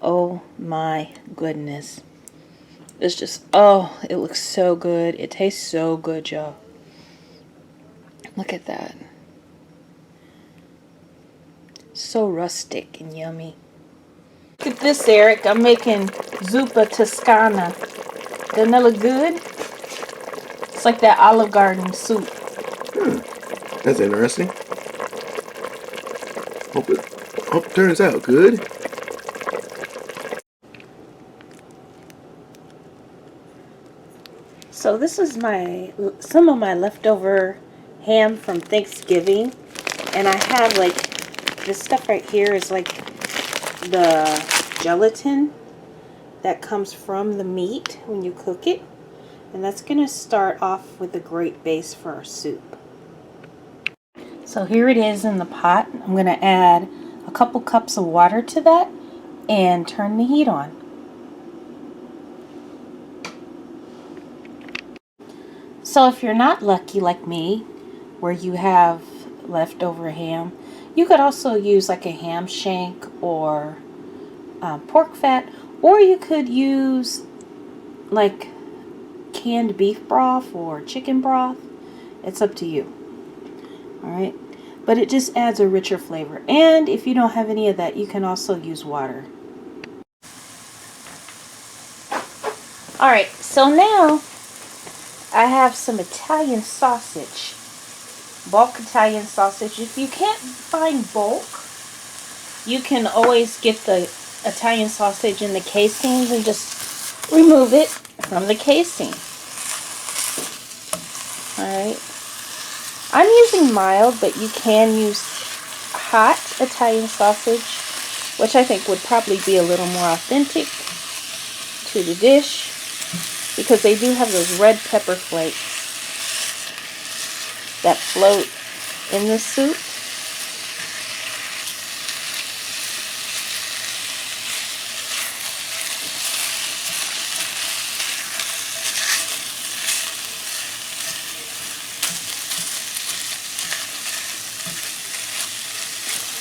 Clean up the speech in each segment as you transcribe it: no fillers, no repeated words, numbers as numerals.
Oh my goodness. It's just, oh, it looks so good. It tastes so good, y'all. Look at that. So rustic and yummy. Look at this, Eric. I'm making Zuppa Toscana. Doesn't that look good? It's like that Olive Garden soup. That's interesting. Hope it turns out good. So this is some of my leftover ham from Thanksgiving, and I have like this stuff right here is like the gelatin that comes from the meat when you cook it, and that's gonna start off with a great base for our soup. So here it is in the pot. I'm gonna add a couple cups of water to that and turn the heat on. So if you're not lucky like me, where you have leftover ham, you could also use like a ham shank or pork fat, or you could use like canned beef broth or chicken broth. It's up to you. Alright, but it just adds a richer flavor. And if you don't have any of that, you can also use water. Alright, so now I have some Italian sausage, bulk Italian sausage. If you can't find bulk, you can always get the Italian sausage in the casings and just remove it from the casing. Alright, I'm using mild, but you can use hot Italian sausage, which I think would probably be a little more authentic to the dish, because they do have those red pepper flakes that float in the soup.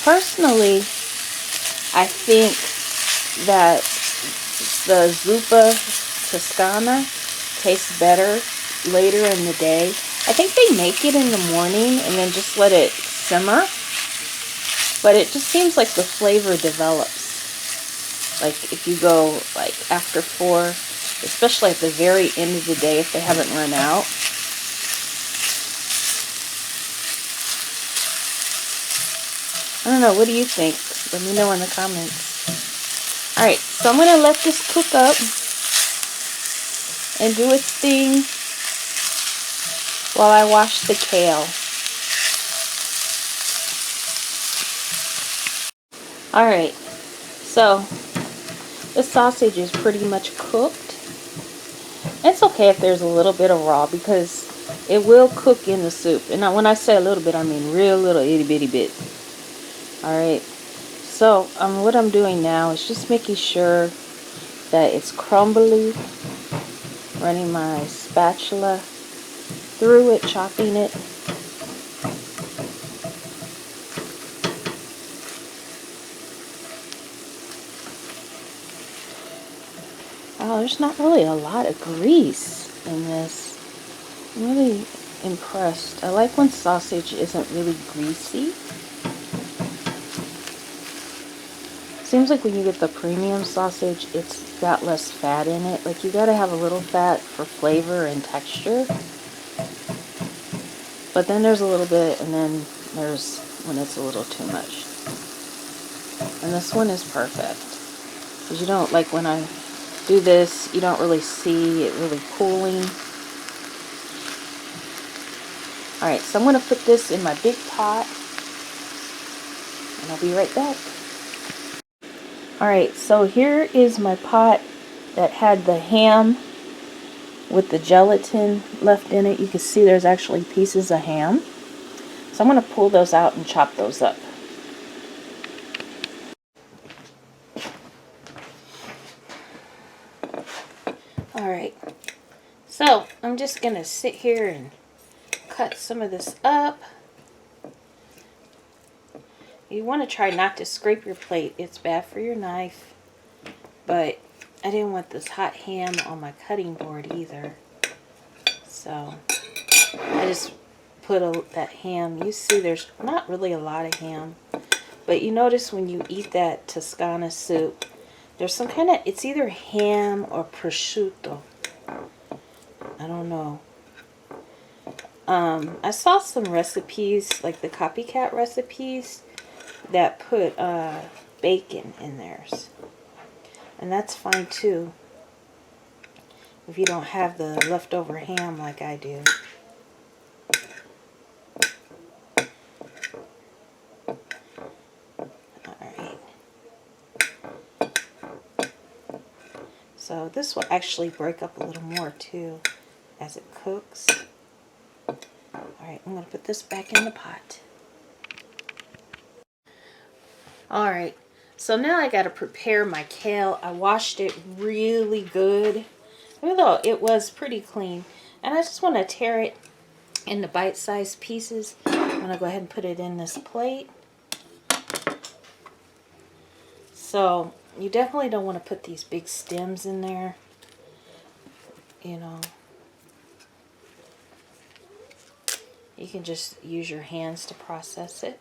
Personally, I think that the Zuppa Toscana tastes better later in the day. I think they make it in the morning and then just let it simmer, but it just seems like the flavor develops. Like if you go like after 4, especially at the very end of the day if they haven't run out. I don't know, what do you think? Let me know in the comments. Alright, so I'm going to let this cook up and do its thing while I wash the kale. Alright, so the sausage is pretty much cooked. It's okay if there's a little bit of raw because it will cook in the soup. And when I say a little bit, I mean real little itty bitty bit. Alright, so what I'm doing now is just making sure that it's crumbly, running my spatula through it, chopping it. Oh, there's not really a lot of grease in this. I'm really impressed. I like when sausage isn't really greasy. Seems like when you get the premium sausage, it's got less fat in it. Like you gotta have a little fat for flavor and texture. But then there's a little bit, and then there's when it's a little too much. And this one is perfect. Because you don't, like when I do this, you don't really see it really pooling. Alright, so I'm going to put this in my big pot. And I'll be right back. Alright, so here is my pot that had the ham with the gelatin left in it. You can see there's actually pieces of ham. So I'm going to pull those out and chop those up. Alright, so I'm just going to sit here and cut some of this up. You want to try not to scrape your plate. It's bad for your knife. But I didn't want this hot ham on my cutting board either. So I just put that ham. You see there's not really a lot of ham. But you notice when you eat that Toscana soup, there's some kind of, it's either ham or prosciutto. I don't know. I saw some recipes, like the copycat recipes, that put bacon in theirs. And that's fine too, if you don't have the leftover ham like I do. Alright. So this will actually break up a little more too as it cooks. Alright, I'm going to put this back in the pot. Alright, so now I got to prepare my kale. I washed it really good, even though it was pretty clean. And I just want to tear it into bite-sized pieces. I'm going to go ahead and put it in this plate. So you definitely don't want to put these big stems in there, you know. You can just use your hands to process it.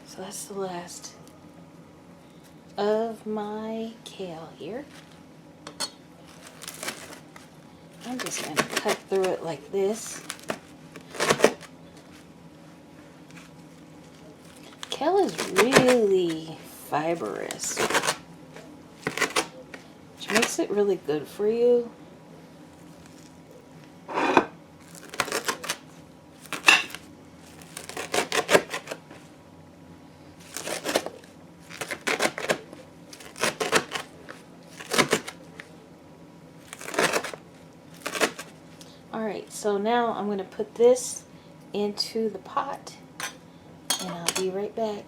So that's the last of my kale here. I'm just going to cut through it like this. Kale is really fibrous, which makes it really good for you. Alright, so now I'm going to put this into the pot, and I'll be right back.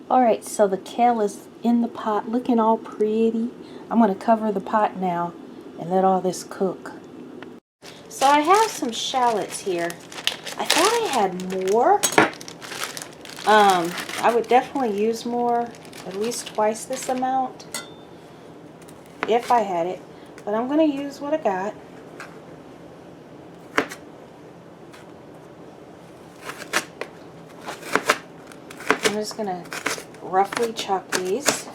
Alright, so the kale is in the pot, looking all pretty. I'm going to cover the pot now and let all this cook. So I have some shallots here. I thought I had more. I would definitely use more, at least twice this amount, if I had it. But I'm going to use what I got. I'm just going to roughly chop these.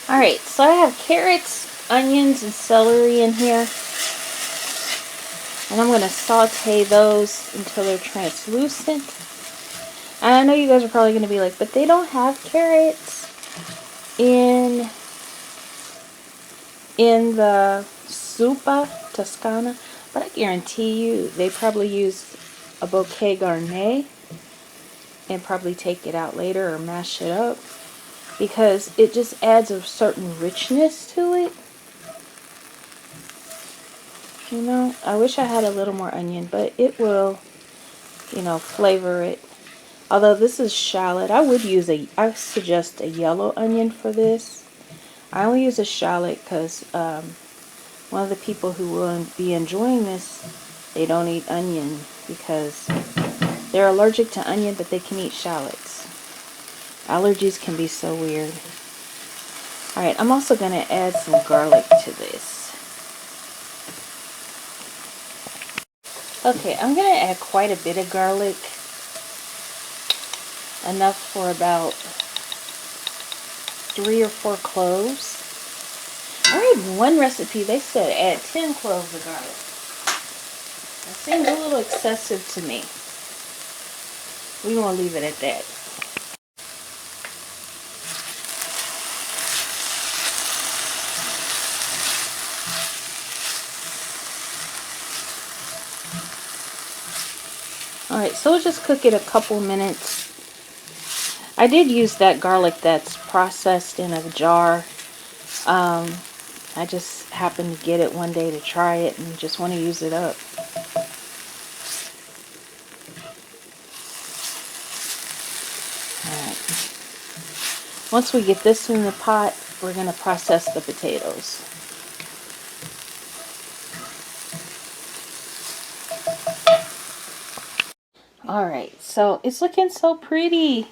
Alright, so I have carrots, onions, and celery in here. And I'm going to saute those until they're translucent. And I know you guys are probably going to be like, but they don't have carrots in the Zuppa Toscana. But I guarantee you they probably used a bouquet garni and probably take it out later or mash it up, because it just adds a certain richness to it. You know, I wish I had a little more onion, but it will, you know, flavor it. Although this is shallot, I suggest a yellow onion for this. I only use a shallot because one of the people who will be enjoying this, they don't eat onion because they're allergic to onion, but they can eat shallots. Allergies can be so weird. Alright, I'm also going to add some garlic to this. Okay, I'm going to add quite a bit of garlic. Enough for about 3 or 4 cloves. I read one recipe, they said add 10 cloves of garlic. That seems a little excessive to me. We're going to leave it at that. Alright, so we'll just cook it a couple minutes. I did use that garlic that's processed in a jar. I just happened to get it one day to try it and just want to use it up. Alright. Once we get this in the pot, we're going to process the potatoes. Alright, so it's looking so pretty.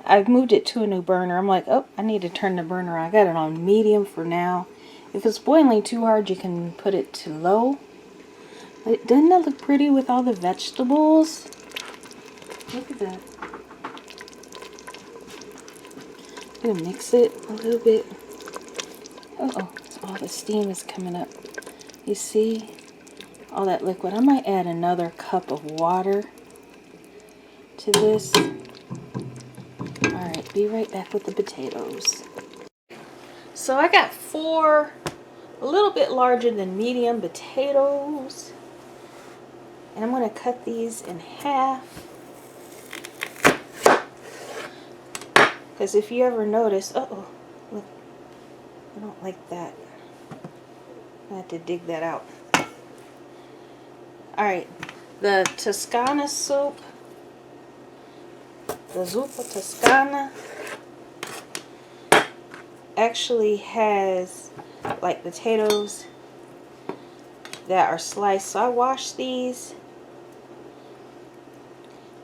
I've moved it to a new burner. I'm like, oh, I need to turn the burner on. I got it on medium for now. If it's boiling too hard, you can put it to low. But doesn't that look pretty with all the vegetables? Look at that. I'm going to mix it a little bit. Uh-oh, all the steam is coming up. You see all that liquid? I might add another cup of water to this. Alright, be right back with the potatoes. So I got 4 a little bit larger than medium potatoes. And I'm going to cut these in half. Because if you ever notice, uh-oh, look, I don't like that. I have to dig that out. Alright, the Toscana soup, the Zuppa Toscana, actually has like potatoes that are sliced. So I washed these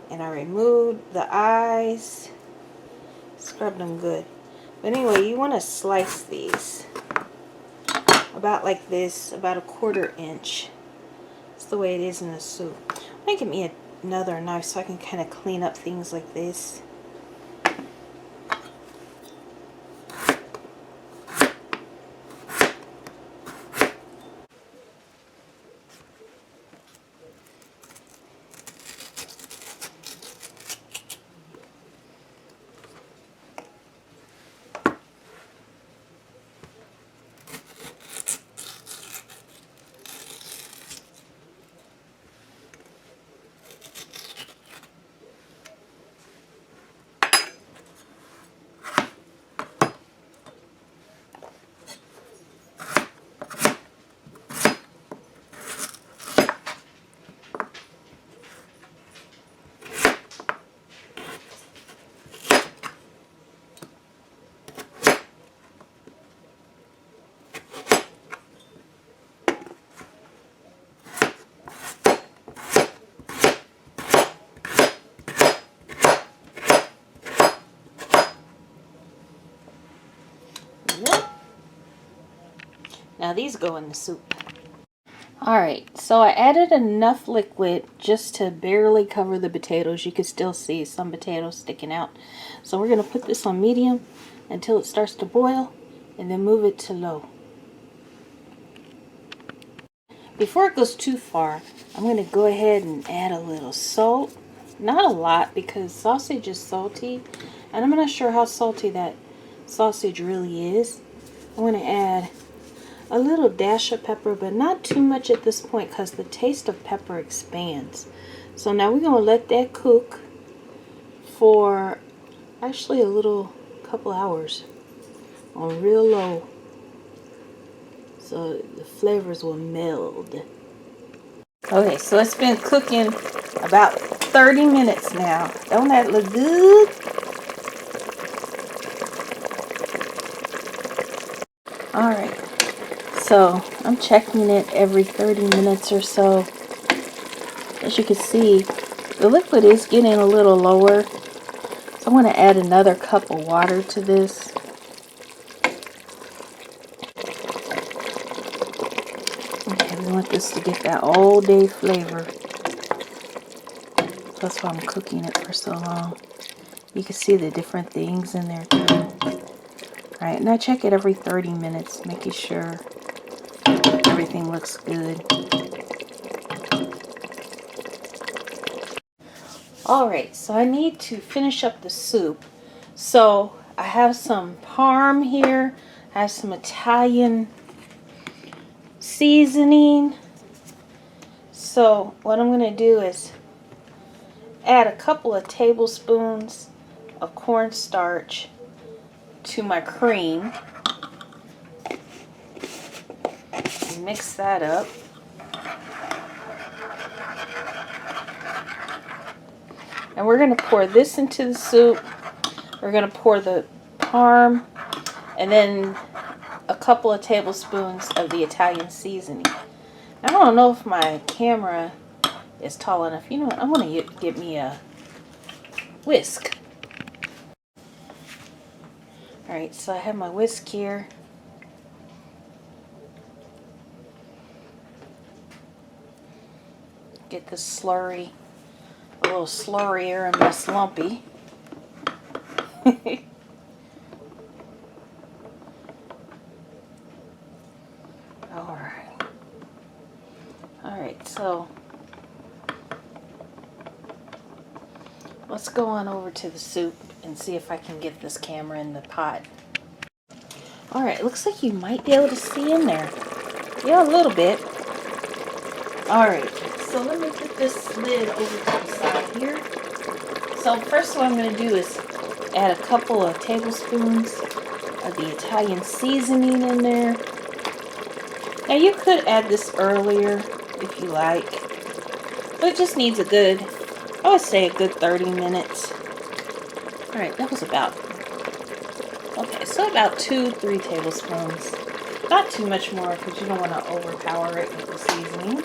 and I removed the eyes, scrubbed them good. But anyway, you want to slice these about like this, about 1/4 inch. That's the way it is in the soup. I'm going to get me another knife so I can kind of clean up things like this. Now these go in the soup. Alright, so I added enough liquid just to barely cover the potatoes. You can still see some potatoes sticking out. So we're going to put this on medium until it starts to boil and then move it to low. Before it goes too far, I'm going to go ahead and add a little salt. Not a lot because sausage is salty and I'm not sure how salty that sausage really is. I'm going to add a little dash of pepper, but not too much at this point because the taste of pepper expands. So now we're going to let that cook for actually a couple hours on real low so the flavors will meld. Okay, so it's been cooking about 30 minutes now. Don't that look good? Alright. So I'm checking it every 30 minutes or so. As you can see, the liquid is getting a little lower. So I'm going to add another cup of water to this. Okay, we want this this to get that all day flavor. That's why I'm cooking it for so long. You can see the different things in there too. Alright, and I check it every 30 minutes, making sure everything looks good. Alright, so I need to finish up the soup. So I have some parm here. I have some Italian seasoning. So what I'm going to do is add a couple of tablespoons of cornstarch to my cream. And mix that up. And we're going to pour this into the soup. We're going to pour the parm and then a couple of tablespoons of the Italian seasoning. I don't know if my camera is tall enough. You know what? I'm going to get me a whisk. Alright, so I have my whisk here. Get this slurry a little slurrier and less lumpy. Alright, so let's go on over to the soup and see if I can get this camera in the pot. Alright, looks like you might be able to see in there. Yeah, a little bit. Alright, so let me put this lid over to the side here. So first what I'm going to do is add a couple of tablespoons of the Italian seasoning in there. Now you could add this earlier if you like, but it just needs a good, I would say a good 30 minutes. Alright, that was about, okay, so about 2-3 tablespoons. Not too much more because you don't want to overpower it with the seasoning.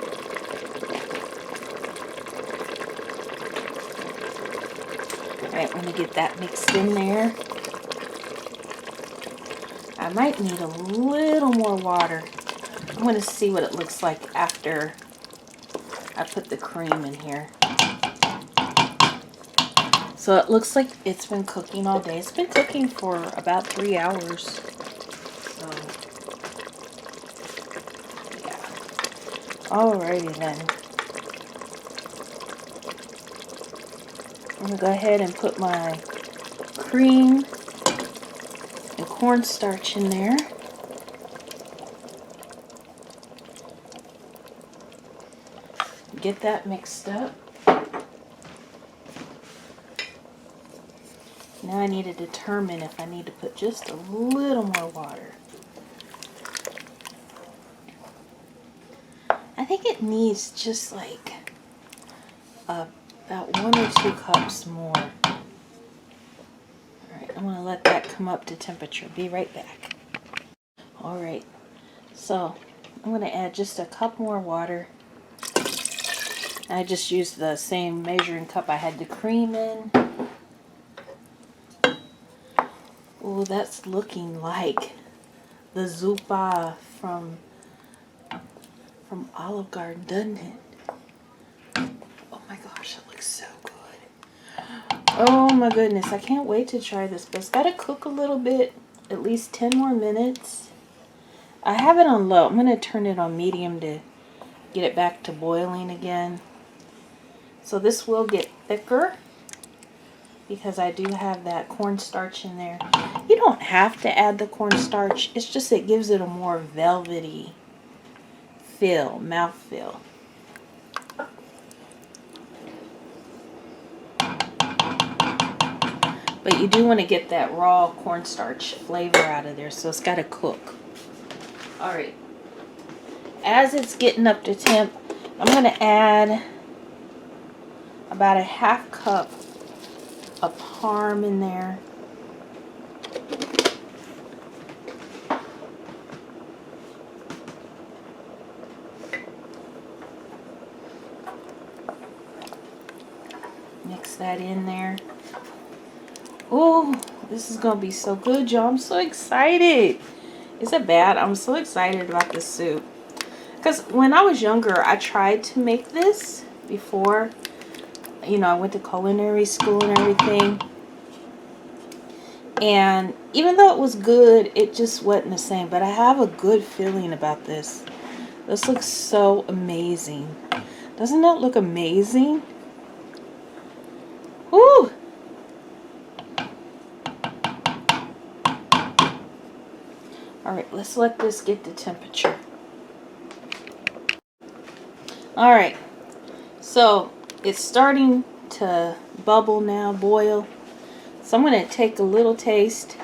Alright, let me get that mixed in there. I might need a little more water. I'm going to see what it looks like after I put the cream in here. So it looks like it's been cooking all day. It's been cooking for about 3 hours. So, yeah. Alrighty then. I'm going to go ahead and put my cream and cornstarch in there. Get that mixed up. Now I need to determine if I need to put just a little more water. I think it needs just like about 1 or 2 cups more. Alright, I'm going to let that come up to temperature. Be right back. Alright, so I'm going to add just a cup more water. I just used the same measuring cup I had the cream in. Oh, that's looking like the Zuppa from Olive Garden, doesn't it? Oh my gosh, it looks so good. Oh my goodness, I can't wait to try this, but it's got to cook a little bit, at least 10 more minutes. I have it on low. I'm going to turn it on medium to get it back to boiling again. So this will get thicker because I do have that cornstarch in there. You don't have to add the cornstarch. It's just it gives it a more velvety feel, mouth feel. But you do want to get that raw cornstarch flavor out of there, so it's got to cook. Alright. As it's getting up to temp, I'm going to add about a half cup of parm in there. Mix that in there. Oh, this is going to be so good, y'all. I'm so excited. Is it bad? I'm so excited about this soup. Because when I was younger, I tried to make this before. You know, I went to culinary school and everything. And even though it was good, it just wasn't the same. But I have a good feeling about this. This looks so amazing. Doesn't that look amazing? Woo! Alright, let's let this get the temperature. Alright, so it's starting to bubble now, boil. So I'm going to take a little taste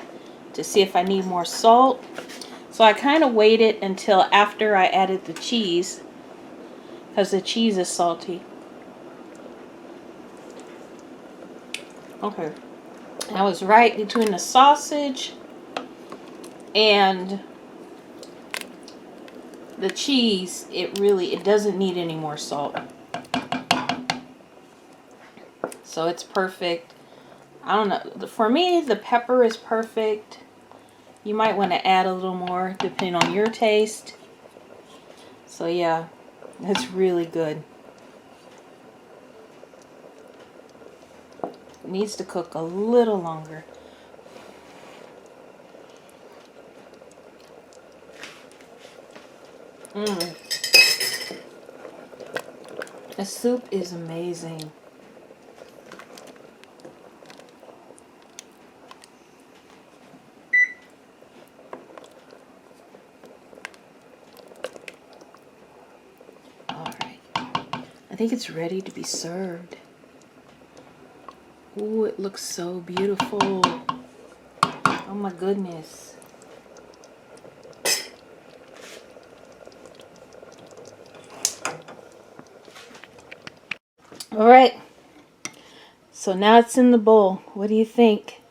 to see if I need more salt. So I kind of waited until after I added the cheese, because the cheese is salty. Okay, I was right between the sausage and the cheese. It doesn't need any more salt. So it's perfect. I don't know. For me, the pepper is perfect. You might want to add a little more depending on your taste. So yeah, it's really good. It needs to cook a little longer. The soup is amazing. Alright. I think it's ready to be served. Ooh, it looks so beautiful. Oh my goodness. Alright. So now it's in the bowl. What do you think?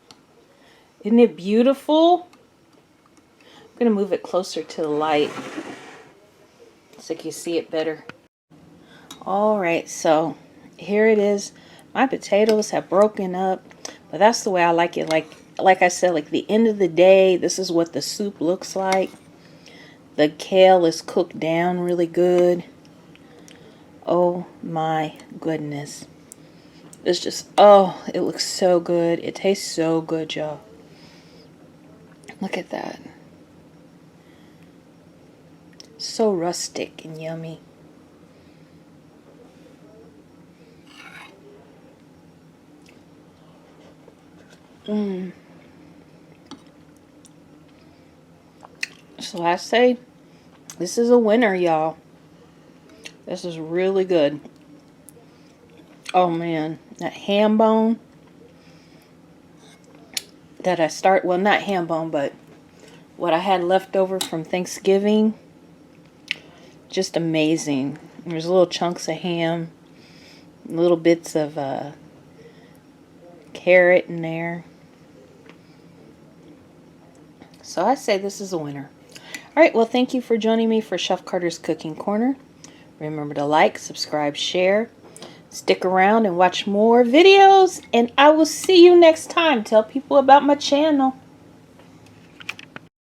Isn't it beautiful? I'm going to move it closer to the light so you can see it better. Alright, so here it is. My potatoes have broken up, but that's the way I like it. Like I said, like the end of the day, this is what the soup looks like. The kale is cooked down really good. Oh my goodness. It's just, oh, it looks so good. It tastes so good, y'all. Look at that. So rustic and yummy. So I say, this is a winner, y'all. This is really good. Oh man, that ham bone that well, not ham bone, but what I had left over from Thanksgiving, just amazing. There's little chunks of ham, little bits of carrot in there. So I say this is a winner. Alright, well, thank you for joining me for Chef Carter's Cooking Corner. Remember to like, subscribe, share. Stick around and watch more videos, and I will see you next time. Tell people about my channel.